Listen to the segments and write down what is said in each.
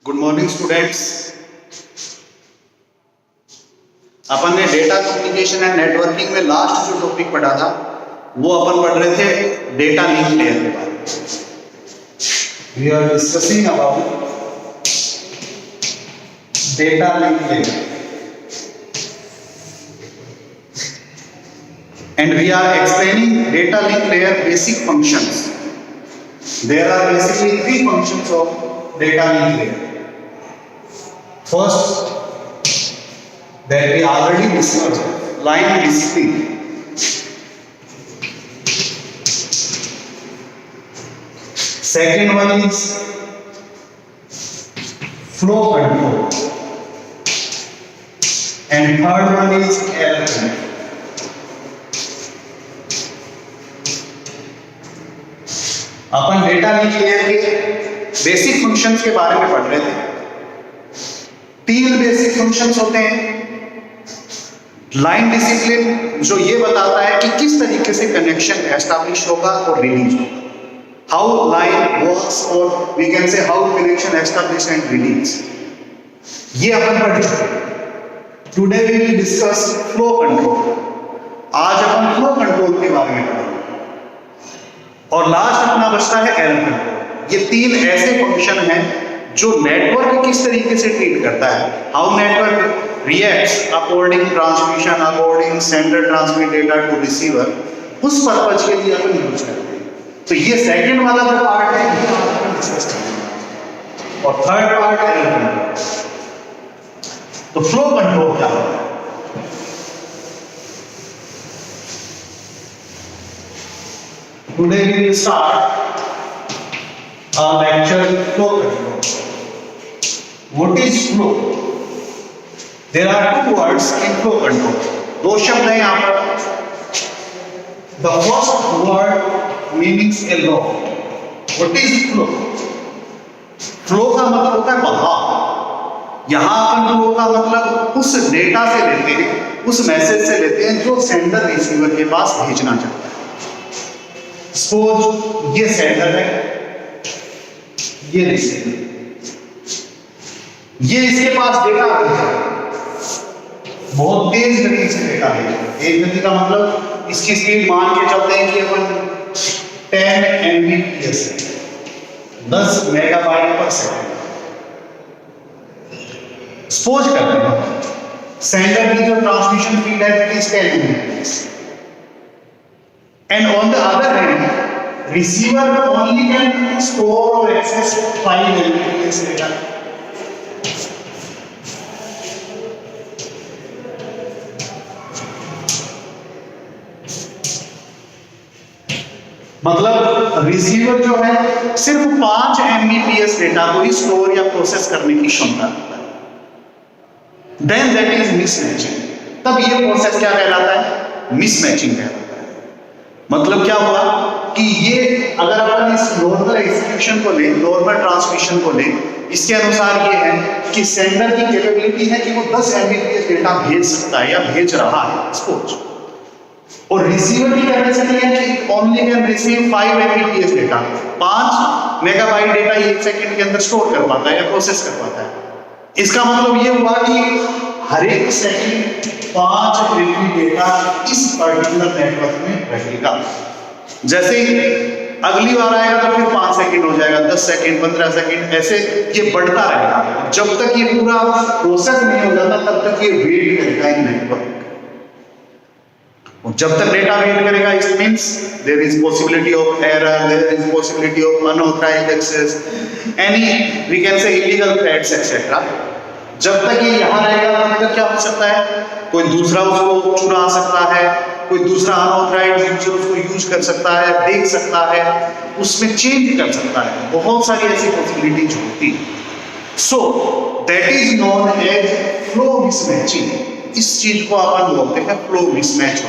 Good morning students. अपन ने data communication and networking में लास्ट जो टॉपिक पढ़ा था वो अपन पढ़ रहे थे डेटा लिंक लेयर के बारे में। We are discussing about data link layer and we are explaining data link layer basic functions. There are basically three functions of data link layer. First, that we already discussed, line discipline. Second one is flow control, and third one is error control. Upon data link layer के basic functions के बारे में पढ़ रहे थे। तीन basic functions होते हैं। लाइन डिसिप्लिन जो ये बताता है कि किस तरीके से कनेक्शन एस्टैब्लिश होगा और रिलीज होगा, हाउ लाइन वर्क्स और we can say how connection establish and release, ये अपन पढ़ चुके हैं। Today we will discuss flow control. आज अपन फ्लो कंट्रोल के बारे में पढ़ेंगे और लास्ट अपना बचता है एरर कंट्रोल। ये तीन ऐसे फंक्शन हैं जो नेटवर्क किस तरीके से ट्रीट करता है, how network reacts according transmission, according sender transmit data to receiver, उस पर्पज के लिए अपन यूज करते हैं। तो ये सेकंड वाला जो पार्ट है ये अपन डिस्कस करेंगे और थर्ड पार्ट है एरर कंट्रोल। तो फ्लो कंट्रोल क्या होता है? Today we will start our lecture flow control. What is flow? There are two words in flow control. दो शब्द हैं यहाँ पर। The first word means a law. What is flow? Flow का मतलब होता है बहाव। यहाँ अपन फ्लो का मतलब उस डेटा से लेते हैं, उस मैसेज से लेते हैं जो सेंडर रिसीवर के पास भेजना चाहता है। सपोज ये सेंडर है, ये रिसीवर, ये इसके पास डेटा भेजा, बहुत तेज गति से डेटा भेजा। तेज गति का मतलब इसकी स्पीड मान के चलते हैं कि अपन 10 Mbps है, 10 मेगाबाइट पर सेकंड। सपोज करते हैं सेंडर की जो ट्रांसमिशन स्पीड है that is 10 Mbps and on the other hand receiver only can store or access 5 Mbps data. मतलब रिसीवर जो है सिर्फ 5 Mbps डेटा को ही स्टोर या प्रोसेस करने की क्षमता रखता है। Then that is mismatching. तब ये प्रोसेस क्या कहलाता है? मिसमैचिंग कहलाता है। मतलब क्या हुआ कि ये अगर अपन इस नॉर्मल एग्जीक्यूशन को लें, नॉर्मल ट्रांसमिशन को लें, इसके अनुसार ये है कि सेंडर की कैपेबिलिटी है कि वो 10 Mbps डेटा भेज सकता है या भेज रहा है सपोज, और रिसीवर की कैपेसिटी है कि only can receive 5 Mbps data, 5 megabyte data 1 second के अंदर स्टोर कर पाता है या प्रोसेस कर पाता है। इसका मतलब ये हुआ कि हर एक सेकंड 5 MB डेटा इस पर्टिकुलर नेटवर्क में रहेगा। जैसे ही अगली बार आएगा तो फिर 5 सेकंड हो जाएगा, 10 सेकंड, 15 सेकंड, ऐसे ये बढ़ता रहेगा। जब तक ये पूरा प्रोसेस नहीं हो जाता तब तक ये वेट करेगा इन नेटवर्क। जब तक डेटा वेट करेगा it means there is possibility of error, there is possibility of unauthorised access, any we can say illegal threads etcetera. जब तक ये यहाँ रहेगा तब तक क्या हो सकता है? कोई दूसरा उसको चुरा सकता है, कोई दूसरा अनऑथराइज्ड यूजर उसको यूज कर सकता है, देख सकता है, उसमें चेंज कर सकता है। बहुत सारी ऐसी पॉसिबिलिटीज होती है। So that is known as flow mismatching. इस चीज को अपन बोलते हैं फ्लो मिसमैच।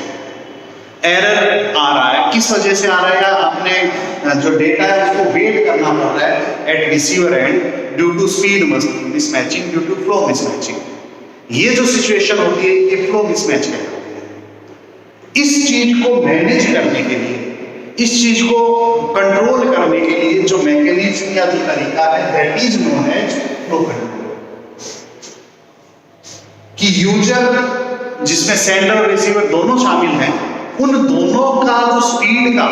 एरर आ रहा है, किस वजह से आ रहा है? अपने जो डेटा है उसको वेट करना पड़ रहा है at receiver end due to speed mismatching, due to flow mismatching. ये जो सिचुएशन होती है ये फ्लो मिसमैच कहलाती है। इस चीज को मैनेज करने के लिए, इस चीज को कंट्रोल करने के लिए जो मैकेनिज्म या जो तरीका है that is known as flow control, कि यूजर जिसमें सेंडर और रिसीवर दोनों शामिल हैं, उन दोनों का जो स्पीड का,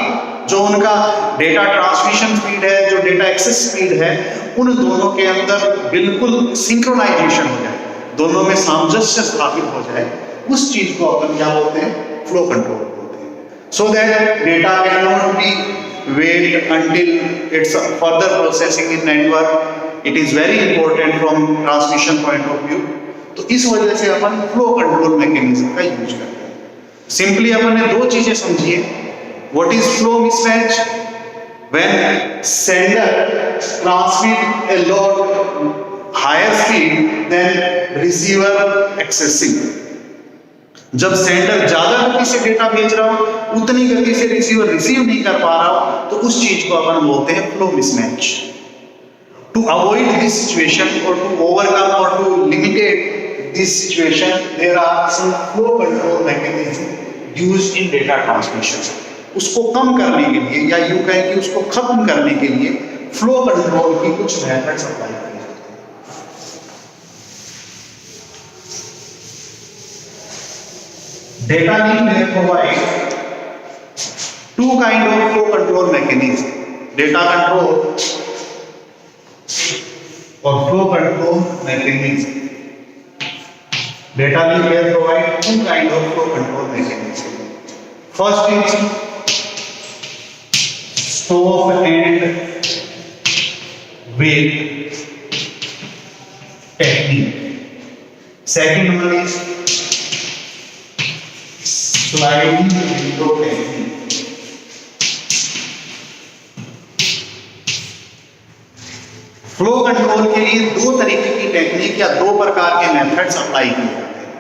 जो उनका डेटा ट्रांसमिशन स्पीड है, जो डेटा एक्सेस स्पीड है, उन दोनों के अंदर बिल्कुल सिंक्रोनाइजेशन हो जाए, दोनों में सामंजस्य स्थापित हो जाए, उस चीज को अपन क्या बोलते हैं? फ्लो कंट्रोल बोलते हैं। So that data can not be wait until its further processing in network. It is very important from transmission point of view. तो इस वजह से अपन फ्लो कंट्रोल मैकेनिज्म का यूज करते हैं। सिंपली अपन ने दो चीजें समझी है। What is flow mismatch? When sender transmit a lot higher speed than receiver accessing। जब सेंडर ज्यादा गति से डेटा भेज रहा हो, उतनी गति से रिसीवर रिसीव नहीं कर पा रहा हो, तो उस चीज को अपन बोलते हैं flow mismatch. To avoid this situation or to overcome or to limitate this situation, there are some flow control mechanisms used in data transmission। उसको कम करने के लिए, या यूं कहें कि उसको खत्म करने के लिए, फ्लो कंट्रोल की कुछ मेथड्स अप्लाई की जाती हैं। Data link provide two kind of flow control mechanism, data control or flow control mechanism। data link layer provide two kind of flow control mechanism। first is stop and wait technique। second one is sliding window technique। Flow control के लिए दो तरीके की technique या दो प्रकार के methods apply किए जाते हैं,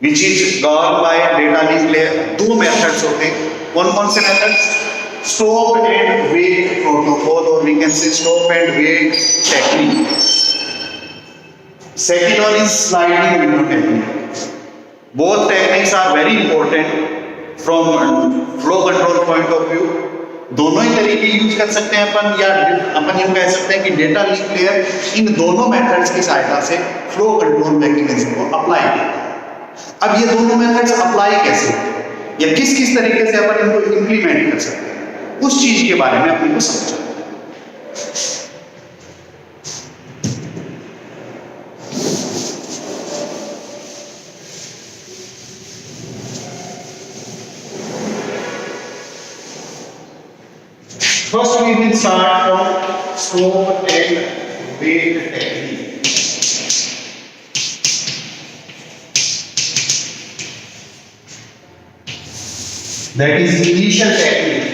which is govern by data link layer. दो मेथड्स होते हैं। कौन से methods? Stop and wait protocol, और we can say stop and wait technique. Second one is sliding window technique. Both techniques are very important from flow control point of view. दोनों ही तरीके use कर सकते हैं अपन, या अपन यूं कह सकते हैं कि डेटा लिंक लेयर इन दोनों मेथड्स की सहायता से फ्लो कंट्रोल मैकेनिज्म को अप्लाई करता है। अब ये दोनों मेथड्स अप्लाई कैसे, या किस किस तरीके से अपन इनको इंप्लीमेंट कर सकते हैं, उस चीज के बारे में अपन को समझना। First we will start from stop and wait technique। That is initial technique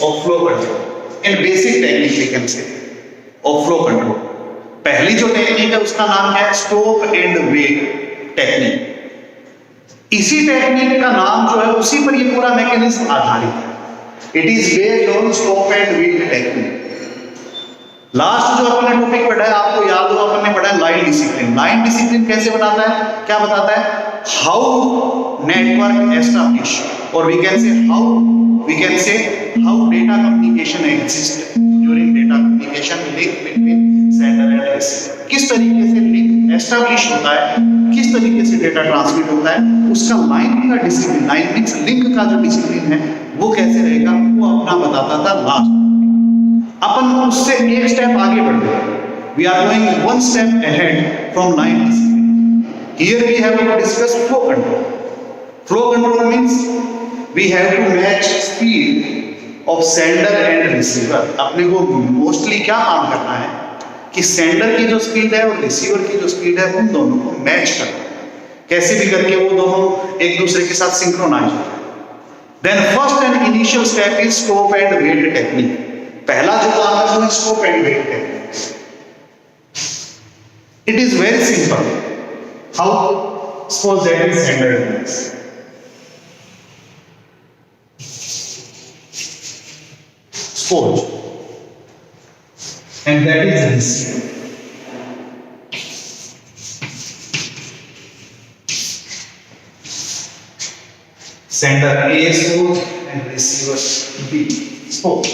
of flow control and basic technique we can say of flow control। पहली जो टेक्निक है उसका नाम है स्टॉप एंड वेट टेक्निक। इसी टेक्निक का नाम जो है उसी पर ये पूरा मैकेनिज्म आधारित है। It is based on stop and wait technique। Last जो अपने टॉपिक पढ़ा है, आपको याद हो, अपन ने पढ़ा है लाइन डिसिप्लिन। लाइन डिसिप्लिन कैसे बनाता है, क्या बताता है? हाउ नेटवर्क एस्टैब्लिश, और we can say how data communication exist during data communication link between sender and receiver. किस तरीके से लिंक एस्टैब्लिश होता है, किस तरीके से डेटा ट्रांसमिट होता है, उसका लाइन का डिसिप्लिन, लाइन मींस लिंक का जो डिसिप्लिन है वो कैसे रहेगा, वो अपना बताता था लास्ट। अपन उससे एक स्टेप आगे बढ़ गए। We are going one step ahead from line discipline. Here we have to discuss flow control. Flow control means we have to match speed of sender and receiver. अपने को मोस्टली क्या काम करना है कि सेंडर की जो स्पीड है और रिसीवर की जो स्पीड है, उन दोनों को मैच करना है। कैसे भी करके वो दोनों एक दूसरे के साथ सिंक्रोनाइज हो जाए। Then first and initial step is stop and wait technique। पहला जो काम है वो stop and wait technique। It is very simple। How? Suppose that is sender device। Suppose, and that is receiver। Sender A suppose and receiver B suppose।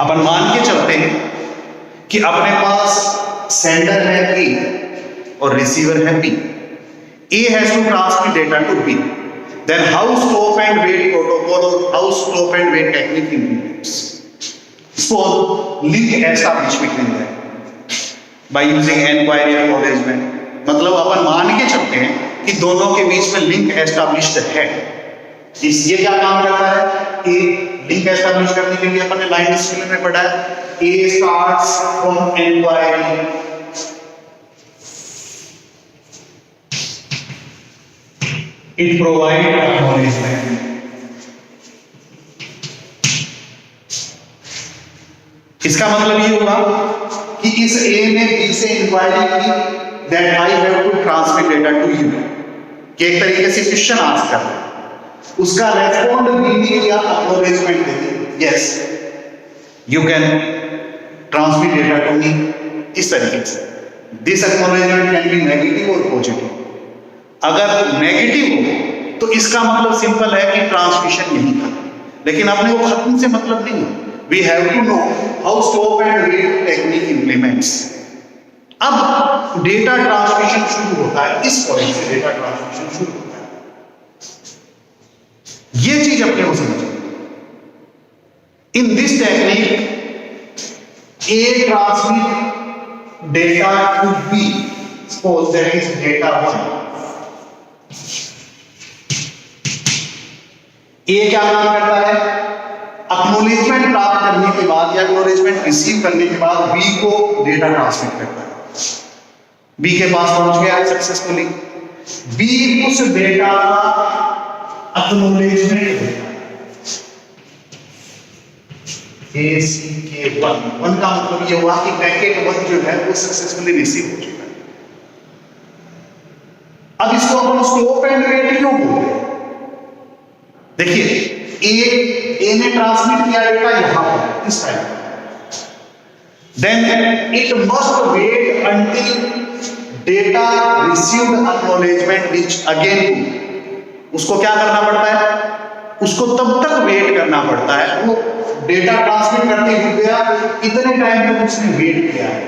अपन मान के चलते हैं कि अपने पास सेंडर है A और रिसीवर है B. A has to transmit data to B. Then how stop and wait protocol or how stop and wait technique implements? Suppose link established between them by using enquiry acknowledgement. मतलब अपन मान के चलते हैं कि दोनों के बीच में लिंक एस्टैब्लिश्ड है. ये क्या काम करता है? ए लिंक एस्टैब्लिश करने के लिए अपन ने लाइन डिस्प्ले में पढ़ा है A starts from enquiry. It provides acknowledgement. इसका मतलब ये होगा कि इस A ने B से इंक्वायरी की that I have to transmit data to you. कि एक तरीके से क्वेश्चन आस्क कर रहा है. उसका रेस्पॉन्ड B ने किया, acknowledgement they the. Yes, you can transmit data to me. इस तरीके से. This acknowledgement can be negative or positive. अगर नेगेटिव हो तो इसका मतलब सिंपल है कि ट्रांसमिशन नहीं था, लेकिन अपने को खत्म से मतलब नहीं है. We have to know how stop and wait technique implements. अब डेटा ट्रांसमिशन शुरू होता है, इस पॉइंट से डेटा ट्रांसमिशन शुरू होता है. ये चीज अपने को समझो. In this technique A transmit data to B. Suppose that is data 1. A क्या काम करता है? एक्नॉलेजमेंट प्राप्त करने के बाद या एक्नॉलेजमेंट रिसीव करने के बाद बी को डेटा ट्रांसमिट करता है. बी के पास पहुंच गया सक्सेसफुली. बी उस डेटा का एक्नॉलेजमेंट देता है. ए सी के 1 का मतलब ये हुआ कि पैकेट 1 जो है वो सक्सेसफुली रिसीव हो चुका है. अब इसको अपन स्टॉप एंड वेट क्यों बोलते हैं? देखिए ए ने ट्रांसमिट किया डेटा यहां पर इस time. Then it must wait until data received acknowledgement which again. उसको क्या करना पड़ता है? उसको तब तक वेट करना पड़ता है. वो डेटा ट्रांसमिट करते हुए गया, इतने टाइम तक उसने वेट किया है.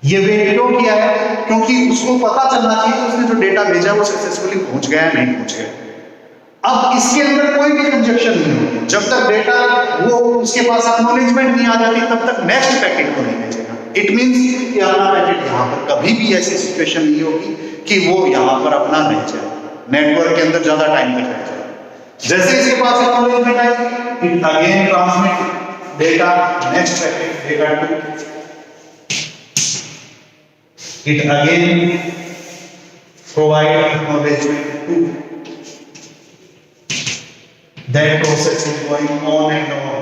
ये वेट क्यों किया है? क्योंकि उसको पता चलना चाहिए कि उसने जो डेटा भेजा वो सक्सेसफुली पहुंच गया या नहीं पहुंच गया. अब इसके अंदर कोई भी कंजक्शन नहीं होगी जब तक डेटा वो उसके पास एक्नॉलेजमेंट नहीं आ जाती, तब तक नेक्स्ट पैकेट को नहीं भेजेगा. इट मींस कि अपना पैकेट यहां पर कभी भी ऐसी सिचुएशन नहीं होगी कि वो यहां पर अपना रह जाए, नेटवर्क के अंदर ज्यादा टाइम तक रह जाए. जैसे इसके पास एक्नॉलेजमेंट आए, it again transmit data next packet data 2. It again provide acknowledgement 2. That process is going on and on.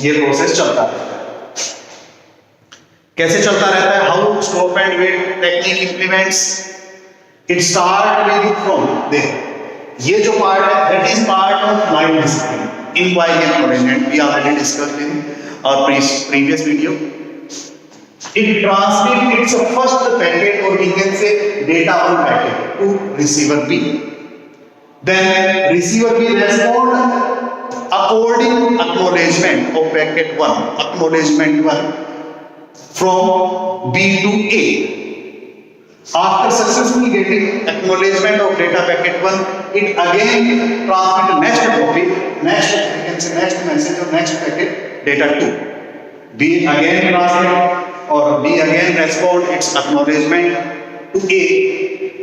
ये प्रोसेस चलता रहता है. कैसे चलता रहता है? How stop and wait technique implements? It start with from there. ये जो पार्ट है, that is part of line discipline. Inquiry acknowledgement we already discussed in our previous video. It transmits its first packet, or we can say data 1 packet to receiver B. Then receiver will respond according acknowledgement of packet 1, acknowledgement 1 from B to A. After successfully getting acknowledgement of data packet 1, it again transmit next copy, next you can say next message or next packet data 2. B again transmit or B again respond its acknowledgement to A.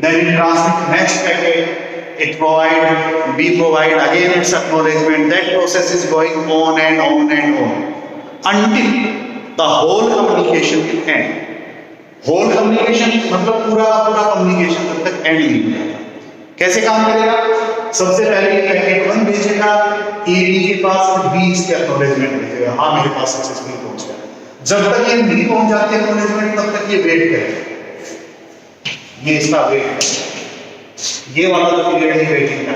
Then it transmit next packet. It provide, B provide again its acknowledgement. That process is going on and on and on until the whole communication will end. Whole communication मतलब पूरा पूरा communication तब तक end नहीं होगा. कैसे काम करेगा? सबसे पहले ये पैकेट 1 भेजेगा A B के पास और B इसके acknowledgement भेजेगा. हाँ मेरे पास सक्सेसफुली पहुंच गया. जब तक ये नहीं पहुंच जाती acknowledgement तब तक ये वेट करेगा. ये इसका वेट है. ये वाला जो पीरियड है वेटिंग का.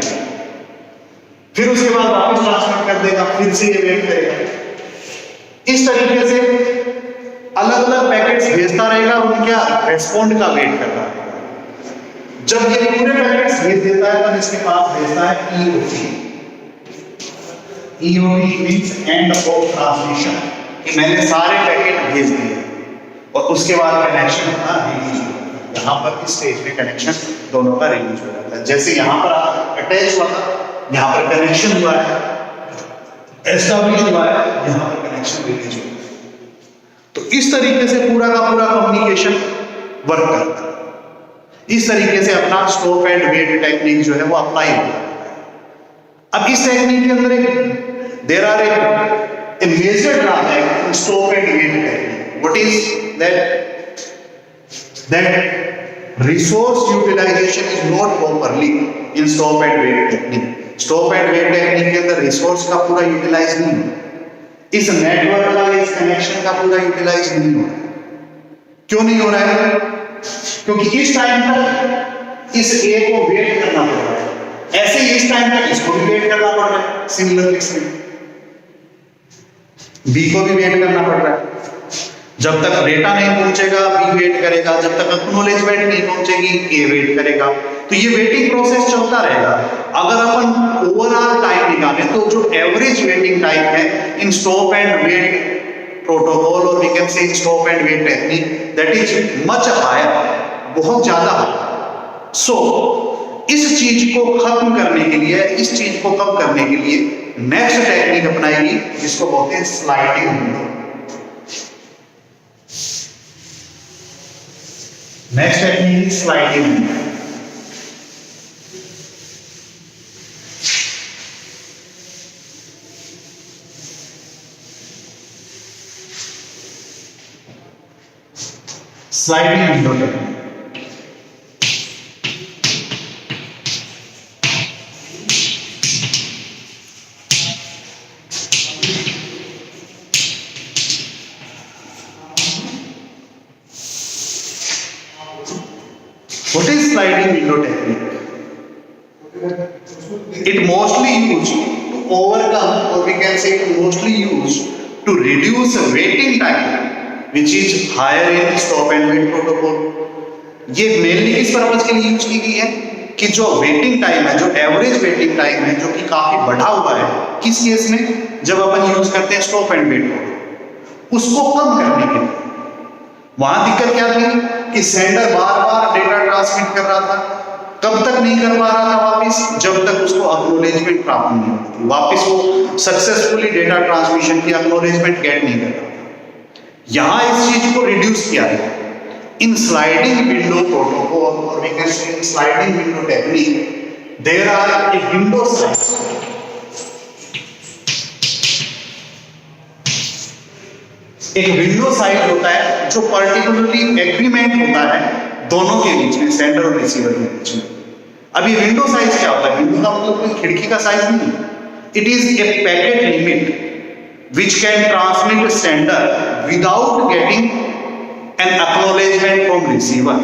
फिर उसके बाद वापस ट्रांसमिट कर देगा, फिर से ये वेट करेगा. इस तरीके से अलग अलग पैकेट्स भेजता रहेगा और उनके रेस्पॉन्ड का वेट कर रहा है. जब ये पूरे पैकेट्स भेज देता है तब इसके पास भेजता है EOT. EOT means end of transmission. कि मैंने सारे पैकेट भेज दिए. और उसके बाद कनेक्शन अपना रिलीज हो जाता है। यहाँ पर इस स्टेज में कनेक्शन दोनों का रिलीज हो जाता है। जैसे यहाँ पर अटैच हुआ था, यहाँ पर कनेक्शन हुआ है, एस्टैब्लिश हुआ है, यहाँ पर कनेक्शन रिलीज हुआ है। तो इस तरीके से पूरा का पूरा कम्युनिकेशन वर्क करता है। इस तरीके से अपना स्टॉप एंड वेट टेक्निक जो है वो अप्लाई होता है। अब इस टेक्निक के अंदर there are a major drawback in stop and wait technique. What is that resource utilisation is not properly in stop and wait technique. Stop and wait technique के अंदर रिसोर्स का पूरा यूटिलाइज नहीं हो, इस नेटवर्क का, इस कनेक्शन का पूरा यूटिलाइज नहीं हो रहा। क्यों नहीं हो रहा है? क्योंकि इस टाइम तक इस ए को वेट करना पड़ रहा है, ऐसे ही इस टाइम तक इसको भी वेट करना पड़ रहा है। सिमिलर केस में बी को भी वेट करना पड़ रहा है। जब तक डेटा नहीं पहुंचेगा बी वेट करेगा, जब तक एक्नॉलेजमेंट नहीं पहुंचेगी ए वेट करेगा। तो ये वेटिंग प्रोसेस चलता रहेगा। अगर अपन ओवरऑल टाइम निकालें तो जो एवरेज वेटिंग टाइम है in stop and wait protocol और we can say stop and wait technique, that is much higher, बहुत ज्यादा है। सो इस चीज को खत्म करने के लिए, इस चीज को कम करने के लिए नेक्स्ट टेक्निक अपनाएगी जिसको बोलते हैं sliding window. Next technique is sliding window. Sliding window technique What is sliding window technique? It mostly used to overcome, or we can say it mostly used to reduce waiting time, which is higher in stop and wait protocol. ये mainly किस purpose के लिए use की गई है कि जो waiting time है, जो एवरेज वेटिंग टाइम है, जो कि काफी बढ़ा हुआ है, किस केस में? जब अपन यूज करते हैं स्टॉप एंड वेट प्रोटोकॉल, उसको कम करने के लिए। वहां दिक्कत क्या थी कि सेंडर बार बार डेटा ट्रांसमिट कर रहा था, कब तक नहीं कर पा रहा था वापस? जब तक उसको एक्नॉलेजमेंट प्राप्त नहीं होती थी, वापस वो सक्सेसफुली डेटा ट्रांसमिशन की एक्नॉलेजमेंट गेट नहीं कर रहा था। यहां इस चीज को रिड्यूस किया है इन स्लाइडिंग विंडो प्रोटोकॉल और we can say in sliding window technique. There are a window size, एक विंडो साइज होता है जो पर्टिकुलरली एग्रीमेंट होता है दोनों के बीच में, सेंडर और रिसीवर के बीच में। अब ये विंडो साइज क्या होता है? विंडो का मतलब कोई खिड़की का साइज नहीं, it is a packet limit which can transmit sender without getting an acknowledgement from receiver.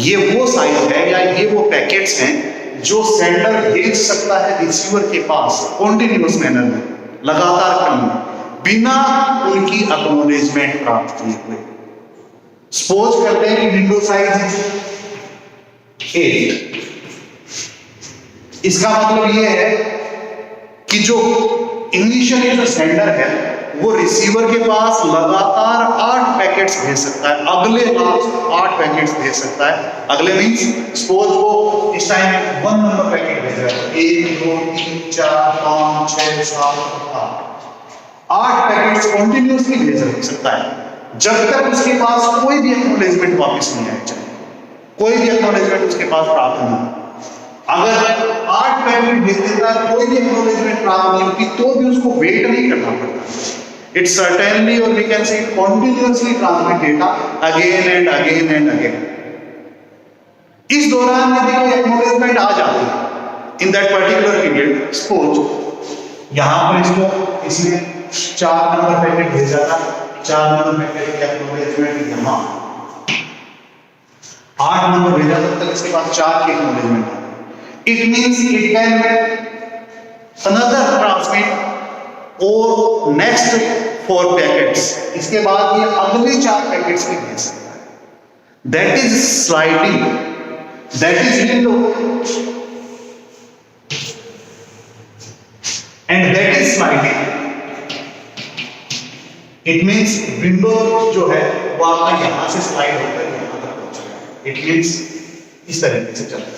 ये वो साइज है या ये वो पैकेट्स हैं जो सेंडर भेज सकता है रिसीवर के पास कॉन्टिन्यूअस मैनर में, लगातार क्रम में, बिना उनकी एक्नॉलेजमेंट प्राप्त किए हुए। सपोज करते हैं कि विंडो साइज 8। इसका मतलब यह है कि जो इनिशियली जो सेंडर है वो रिसीवर के पास लगातार 8 पैकेट्स भेज सकता है, अगले 8 पैकेट्स भेज सकता है। अगले मीन्स सपोज वो इस टाइम 1 नंबर पैकेट भेज रहा है, 1 2 3 4 5 6 7 8 पैकेट्स कॉन्टिन्यूसली भेज सकता है जब तक उसके पास कोई भी एक्नॉलेजमेंट वापस नहीं आए, चाहे कोई भी एक्नॉलेजमेंट उसके पास प्राप्त नहीं हो। अगर 8 पैकेट भेज देता है, कोई भी एक्नॉलेजमेंट प्राप्त नहीं होती, तो भी उसको वेट नहीं करना पड़ता। It certainly or we can say continuously transmit data again and again and again. इस दौरान यदि कोई एक्नॉलेजमेंट आ जाती है in that particular period, suppose यहां पर इसको इसने 4 नंबर पैकेट भेजा था, 4 नंबर पैकेट का एक्नॉलेजमेंट यहां 8 नंबर भेजा, तब तक इसके पास 4 के एक्नॉलेजमेंट है। It means it can another transmit और नेक्स्ट 4 पैकेट्स, इसके बाद ये अगले 4 पैकेट्स भी भेज सकता है। That is sliding, that is window and that is sliding. It means window जो है वो आपका यहां से स्लाइड होकर यहां तक पहुंचेगा। इट मीन्स इस तरीके से चलता है,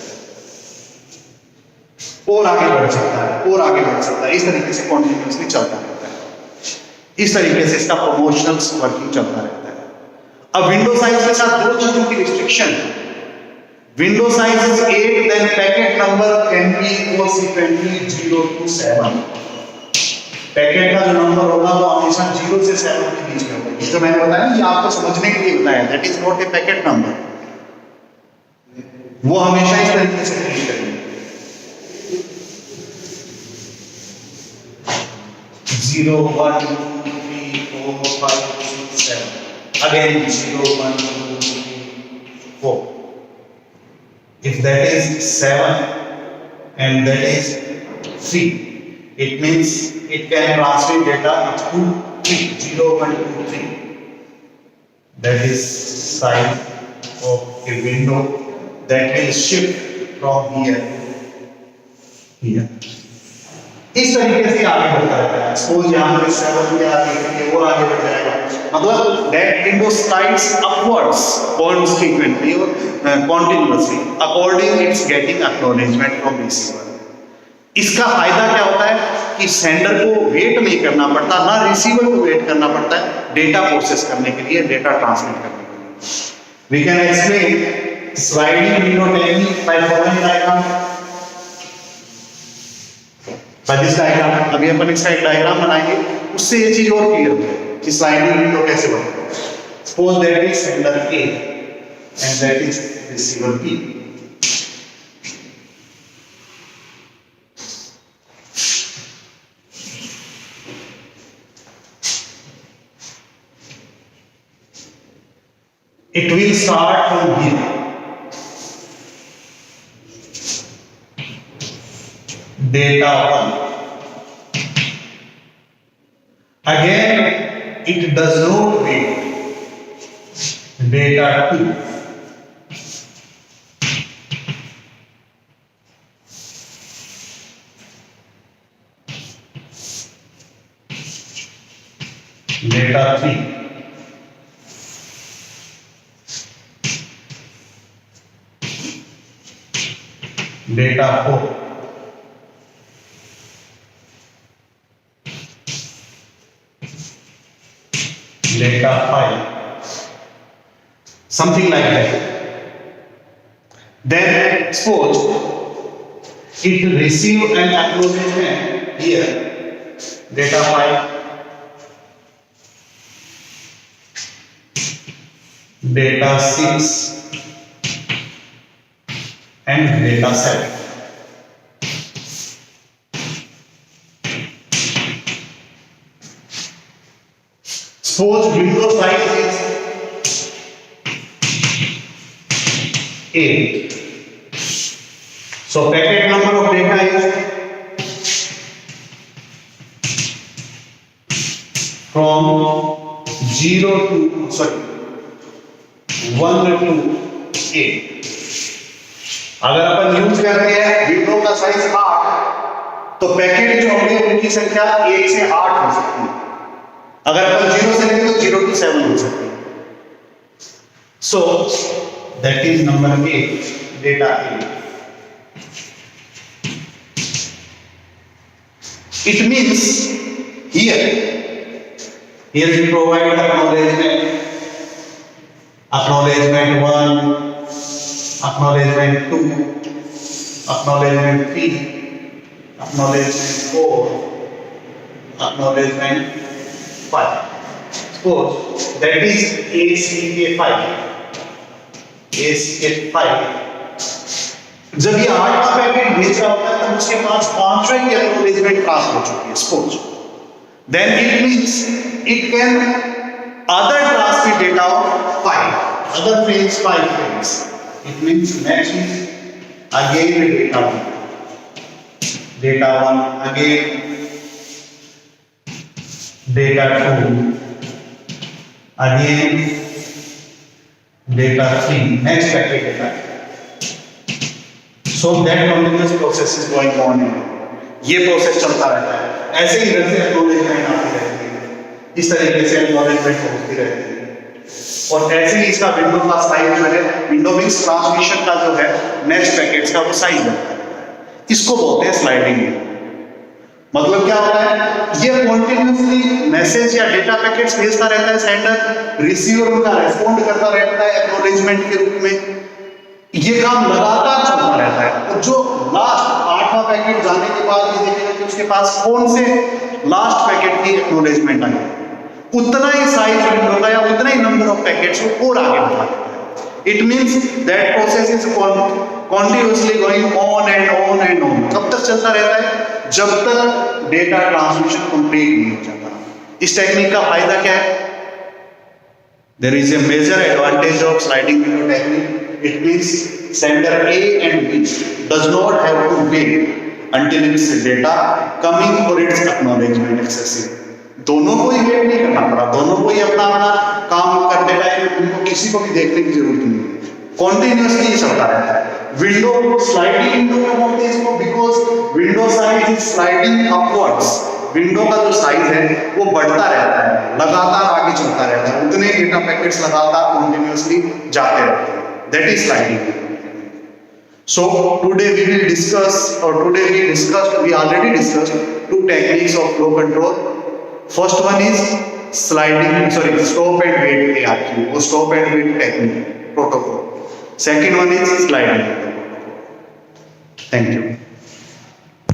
और आगे बढ़ सकता है, और आगे बढ़ सकता है, इस तरीके से कॉन्टिन्यूसली चलता रहता है। इस तरीके से इसका प्रमोशनल वर्किंग चलता रहता है। अब विंडो साइज के साथ दो चीजों की रिस्ट्रिक्शन है। Window size is 8, then packet number can be consequently 0 to 7। Packet का जो नंबर होगा वो हमेशा 0 से 7 के बीच में होगा। ये जो मैंने बताया ना, ये आपको समझने के लिए बताया, that is not a packet number. वो हमेशा इस तरीके से ट्रीट करेंगे, 0 1 2 3 4 5 6 7, again 0 1 2 3 4। If that is 7 and that is 3, it means it can translate data into 3, 0 1 2 3। That is size of a window that will shift from here to here। इस तरीके से आगे बढ़ता रहता है। सपोज यहाँ पर 7 के आगे और आगे बढ़ जाएगा, मतलब that window slides upwards consequently or continuously according it's getting acknowledgement from receiver। इसका फायदा क्या होता है कि सेंडर को वेट नहीं करना पड़ता, ना रिसीवर को वेट करना पड़ता है डेटा प्रोसेस करने के लिए, डेटा ट्रांसमिट करने के लिए। We can explain sliding window technique by following diagram. By this diagram, अभी अपन इसका एक डायग्राम बनाएंगे, उससे ये चीज और क्लियर हो जाएगी कि स्लाइडिंग विंडो कैसे बनता है। Suppose that is sender A and that is receiver B। It will start from here, data 1, again it does not wait, data 2, data 3, data 4, data 5, something like that। Then suppose it will receive an acknowledgement here, data 5, data 6 and data 7। Suppose window size is 8, so packet number of data is from 0 to 1 to 8। अगर अपन use कर रहे हैं window का size 8, तो packet जो होंगे उनकी संख्या 1 से 8 हो सकती है। अगर अपन 0 से लेंगे तो 0 to 7 हो सकती है। So that is number 8, data 8। It means here we provide acknowledgement 1, acknowledgement 2, acknowledgement 3, acknowledgement 4, acknowledgement 5। Suppose that is ACK5, जब ये 8 का पैकेट भेज रहा होता है तब उसके पास 5वां की acknowledgement प्राप्त हो चुकी है। Suppose then it means it can other transmit data of 5, other frames 5 frames। It means next is again data 1, again data 2, again data 3, next packet data। So that continuous process is going on। ये process चलता रहता है, ऐसे ही इधर से acknowledgement आती रहती है। इस तरीके से एक्नॉलेजमेंट होती रहती है। और ऐसे ही इसका विंडो का साइज जो है, विंडो मींस ट्रांसमिशन का जो है नेक्स्ट पैकेट्स का वो साइज है, इसको बोलते हैं स्लाइडिंग विंडो। मतलब क्या होता है, ये कॉन्टिन्यूसली मैसेज या डेटा पैकेट्स भेजता रहता है सेंडर, रिसीवर उनका रेस्पॉन्ड करता रहता है एक्नॉलेजमेंट के रूप में। ये काम लगातार चलता रहता है, और जो लास्ट 8वां पैकेट जाने के बाद ये देखेगा कि उसके पास कौन से लास्ट पैकेट की एक्नॉलेजमेंट आई, उतना ही साइज विंडो का या उतना ही नंबर ऑफ पैकेट्स को और आगे बढ़ा देता है। It means that process is continuously going on and on and on. कब तक चलता रहता है? जब तक डेटा ट्रांसमिशन कंप्लीट नहीं हो जाता। इस टेक्निक का फायदा क्या है? There is a major advantage of sliding window technique. It means sender A and B does not have to wait until its data coming for its acknowledgement accessing। दोनों को ही वेट नहीं करना पड़ा, दोनों को ही अपना अपना काम करते टाइम उनको किसी को भी देखने की जरूरत नहीं है, कॉन्टिन्यूसली चलता रहता है। विंडो स्लाइडिंग विंडो में बोलते हैं इसको because window size is sliding upwards. Window का जो साइज है वो बढ़ता रहता है, लगातार आगे चलता रहता है, उतने डेटा पैकेट्स लगातार कॉन्टिन्यूसली जाते रहते हैं। That is sliding. So today we will discuss, or today we already discussed 2 techniques of flow control. First one is stop and wait ARQ, or stop and wait technique protocol. Second one is sliding protocol. Thank you.